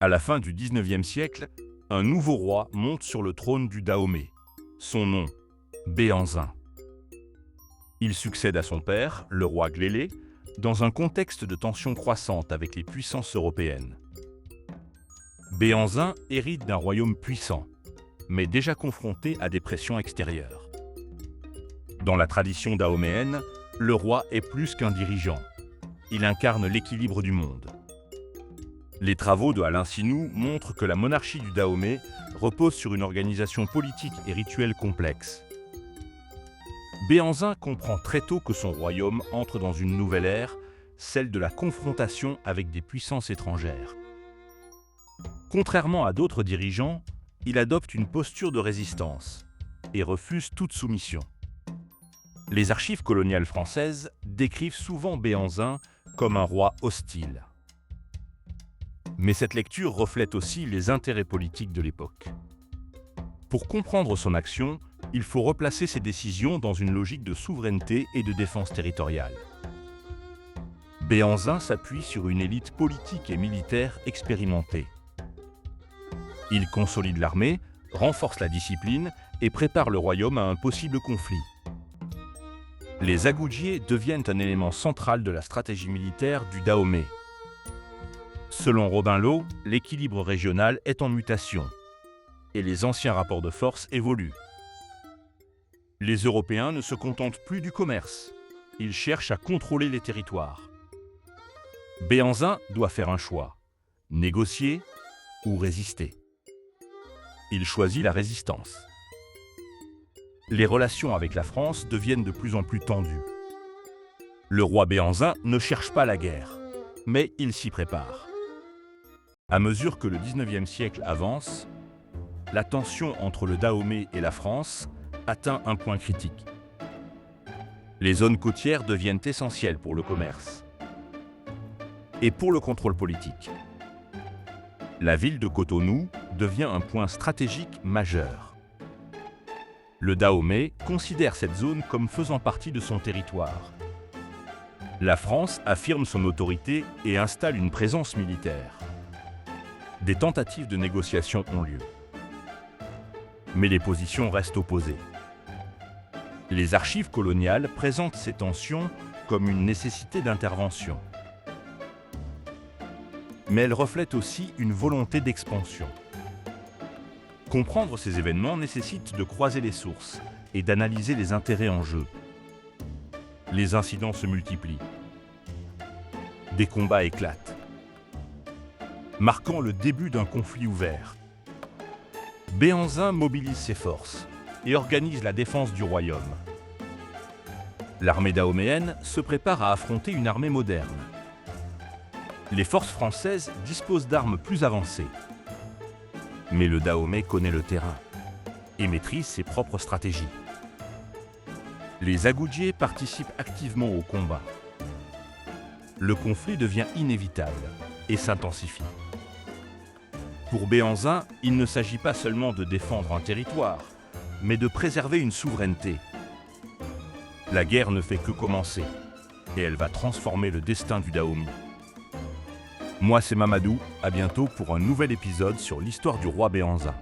À la fin du XIXe siècle, un nouveau roi monte sur le trône du Dahomey. Son nom, Béhanzin. Il succède à son père, le roi Glélé, dans un contexte de tensions croissantes avec les puissances européennes. Béhanzin hérite d'un royaume puissant, mais déjà confronté à des pressions extérieures. Dans la tradition dahoméenne, le roi est plus qu'un dirigeant. Il incarne l'équilibre du monde. Les travaux de Alain Sinou montrent que la monarchie du Dahomey repose sur une organisation politique et rituelle complexe. Béhanzin comprend très tôt que son royaume entre dans une nouvelle ère, celle de la confrontation avec des puissances étrangères. Contrairement à d'autres dirigeants, il adopte une posture de résistance et refuse toute soumission. Les archives coloniales françaises décrivent souvent Béhanzin comme un roi hostile. Mais cette lecture reflète aussi les intérêts politiques de l'époque. Pour comprendre son action, il faut replacer ses décisions dans une logique de souveraineté et de défense territoriale. Béhanzin s'appuie sur une élite politique et militaire expérimentée. Il consolide l'armée, renforce la discipline et prépare le royaume à un possible conflit. Les Agoudjiés deviennent un élément central de la stratégie militaire du Dahomey. Selon Robin Lowe, l'équilibre régional est en mutation et les anciens rapports de force évoluent. Les Européens ne se contentent plus du commerce, ils cherchent à contrôler les territoires. Béhanzin doit faire un choix, négocier ou résister. Il choisit la résistance. Les relations avec la France deviennent de plus en plus tendues. Le roi Béhanzin ne cherche pas la guerre, mais il s'y prépare. À mesure que le XIXe siècle avance, la tension entre le Dahomey et la France atteint un point critique. Les zones côtières deviennent essentielles pour le commerce et pour le contrôle politique. La ville de Cotonou devient un point stratégique majeur. Le Dahomey considère cette zone comme faisant partie de son territoire. La France affirme son autorité et installe une présence militaire. Des tentatives de négociation ont lieu. Mais les positions restent opposées. Les archives coloniales présentent ces tensions comme une nécessité d'intervention. Mais elles reflètent aussi une volonté d'expansion. Comprendre ces événements nécessite de croiser les sources et d'analyser les intérêts en jeu. Les incidents se multiplient. Des combats éclatent, marquant le début d'un conflit ouvert. Béhanzin mobilise ses forces et organise la défense du royaume. L'armée dahoméenne se prépare à affronter une armée moderne. Les forces françaises disposent d'armes plus avancées. Mais le Dahomey connaît le terrain et maîtrise ses propres stratégies. Les Agoudjiés participent activement au combat. Le conflit devient inévitable et s'intensifie. Pour Béhanzin, il ne s'agit pas seulement de défendre un territoire, mais de préserver une souveraineté. La guerre ne fait que commencer, et elle va transformer le destin du Dahomey. Moi, c'est Mamadou, à bientôt pour un nouvel épisode sur l'histoire du roi Béhanzin.